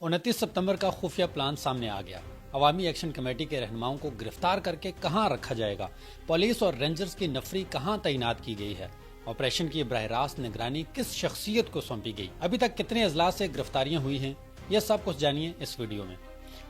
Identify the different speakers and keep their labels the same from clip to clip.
Speaker 1: 29 सितंबर का खुफिया प्लान सामने आ गया। अवामी एक्शन कमेटी के रहनुमाओं को गिरफ्तार करके कहां रखा जाएगा, पुलिस और रेंजर्स की नफरी कहां तैनात की गई है, ऑपरेशन की बरह रास्त निगरानी किस शख्सियत को सौंपी गई, अभी तक कितने अजलास से गिरफ्तारियां हुई हैं, यह सब कुछ जानिए इस वीडियो में।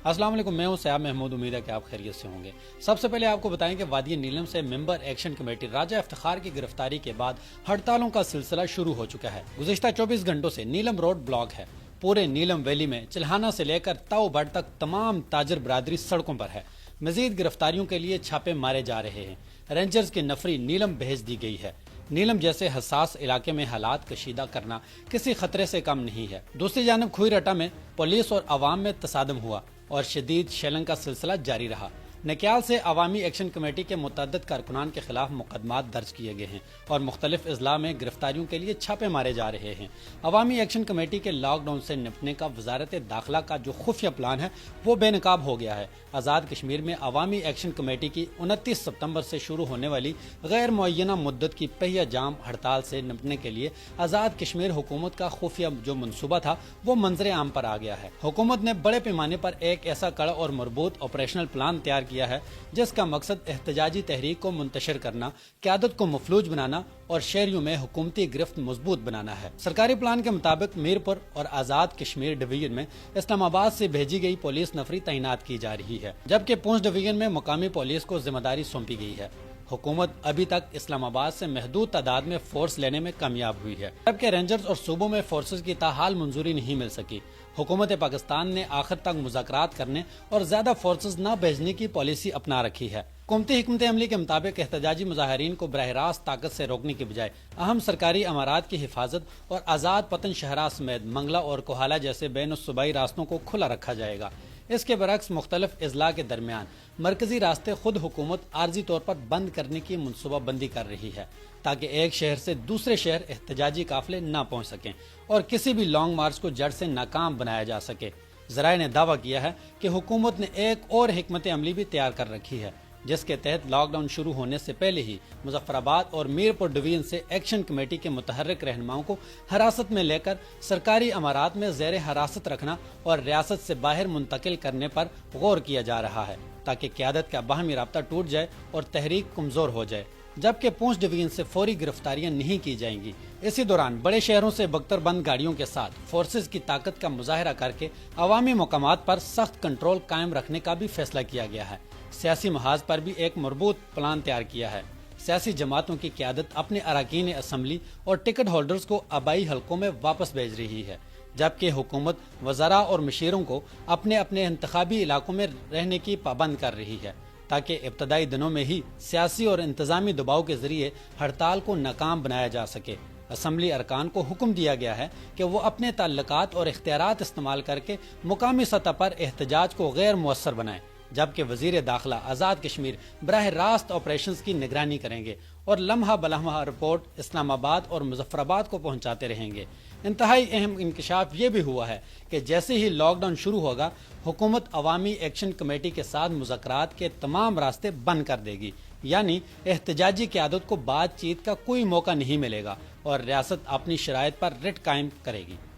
Speaker 1: अस्सलाम वालेकुम, मैं हूं सयाब महमूद। उम्मीद है कि आप खैरियत से होंगे। सबसे पहले आपको बताएं कि वादी नीलम से मेंबर एक्शन कमेटी राजा इफ्तिखार की गिरफ्तारी के बाद हड़तालों का सिलसिला शुरू हो चुका है। गुज़िश्ता 24 घंटों से नीलम रोड ब्लॉक है। पूरे नीलम वैली में चिल्हाना से लेकर ताओबड़ तक तमाम ताजर बरादरी सड़कों पर है। मजीद गिरफ्तारियों के लिए छापे मारे जा रहे हैं। रेंजर्स की नफरी नीलम भेज दी गई है। नीलम जैसे हसास इलाके में हालात कशीदा करना किसी खतरे से कम नहीं है। दूसरी जानब खुईरटा में पुलिस और अवाम में तसादम हुआ और शदीद शेलिंग का सिलसिला जारी रहा। नक्याल से अवामी एक्शन कमेटी के मुतअद्दिद कारकुनान के खिलाफ मुकदमात दर्ज किए गए हैं और मुख्तलिफ अजला में गिरफ्तारियों के लिए छापे मारे जा रहे हैं। अवामी एक्शन कमेटी के लॉकडाउन से निपटने का वजारत दाखिला का जो खुफिया प्लान है वो बेनकाब हो गया है। आज़ाद कश्मीर में अवामी एक्शन कमेटी की 29 सितंबर से शुरू होने वाली गैर मुअय्यना मुद्दत की पहिया जाम हड़ताल से निपटने के लिए आज़ाद कश्मीर हुकूमत का खुफिया जो मनसूबा था वो मंजर आम पर आ गया है। हुकूमत ने बड़े पैमाने पर एक ऐसा कड़ा और मरबूत ऑपरेशनल प्लान तैयार किया है जिसका मकसद एहतजाजी तहरीक को मुंतशिर करना, क़यादत को मफलूज बनाना और शहरियों में हुकूमती गिरफ्त मजबूत बनाना है। सरकारी प्लान के मुताबिक मीरपुर और आज़ाद कश्मीर डिवीजन में इस्लामाबाद से भेजी गई पुलिस नफरी तैनात की जा रही है, जबकि पूंछ डिवीजन में मुकामी पुलिस को जिम्मेदारी सौंपी गई है। हुकूमत अभी तक इस्लामाबाद से महदूद तादाद में फोर्स लेने में कामयाब हुई है, जबकि रेंजर्स और सूबों में फोर्सेज की ताहाल मंजूरी नहीं मिल सकी। हुकूमत पाकिस्तान ने आखिर तक मुज़ाकरात करने और ज्यादा फोर्सेज न भेजने की पॉलिसी अपना रखी है। हुकूमती हिकमत अमली के मुताबिक एहतजाजी मुजाहरीन को बरह रास्त ताकत से रोकने के बजाय अहम सरकारी अमारात की हिफाजत और आज़ाद पतन शहरा समेत मंगला और कोहाला जैसे बैन सूबाई रास्तों को खुला रखा जाएगा। इसके बरक्स मुख्तलिफ अजला के दरमियान मरकजी रास्ते खुद हुकूमत आर्जी तौर पर बंद करने की मनसूबाबंदी कर रही है ताकि एक शहर से दूसरे शहर एहतजाजी काफिले न पहुँच सकें और किसी भी लॉन्ग मार्च को जड़ से नाकाम बनाया जा सके। ज़राए ने दावा किया है कि हुकूमत ने एक और हिकमत अमली भी तैयार कर रखी है जिसके तहत लॉकडाउन शुरू होने से पहले ही मुजफ्फराबाद और मीरपुर डिवीजन से एक्शन कमेटी के मुतहर्रिक रहनुमाओं को हिरासत में लेकर सरकारी अमारात में ज़ेर हिरासत रखना और रियासत से बाहर मुंतकिल करने पर गौर किया जा रहा है ताकि क़यादत का बाहमी राब्ता टूट जाए और तहरीक कमज़ोर हो जाए, जबकि पूंछ डिवीजन से फौरी गिरफ्तारियां नहीं की जाएंगी। इसी दौरान बड़े शहरों से बख्तरबंद गाड़ियों के साथ फोर्सेज की ताकत का मुजाहरा करके अवामी मकामात पर सख्त कंट्रोल कायम रखने का भी फैसला किया गया है। सियासी महाज पर भी एक मरबूत प्लान तैयार किया है। सियासी जमातों की क़यादत अपने अरकान असम्बली और टिकट होल्डर्स को आबाई हलकों में वापस भेज रही है, जबकि हुकूमत वज़रा और मशीरों को अपने अपने इंतखाबी इलाकों में रहने की पाबंद कर रही है ताकि इब्तदाई दिनों में ही सियासी और इंतजामी दबाव के जरिए हड़ताल को नाकाम बनाया जा सके। असम्बली अरकान को हुक्म दिया गया है कि वो अपने ताल्लुकात और इख्तियारात इस्तेमाल करके मुकामी सतह पर एहतजाज को गैर मुअस्सर बनाएं, जबकि वजीर दाखिला आज़ाद कश्मीर बराह रास्त ऑपरेशंस की निगरानी करेंगे और लम्हा बलम्हा रिपोर्ट इस्लामाबाद और मुजफ्फराबाद को पहुंचाते रहेंगे। इंतहाई अहम इंकशाफ ये भी हुआ है कि जैसे ही लॉकडाउन शुरू होगा हुकूमत अवामी एक्शन कमेटी के साथ मुज़ाकरात के तमाम रास्ते बंद कर देगी, यानी एहतजाजी क़यादत को बातचीत का कोई मौका नहीं मिलेगा और रियासत अपनी शराइत पर रिट कायम करेगी।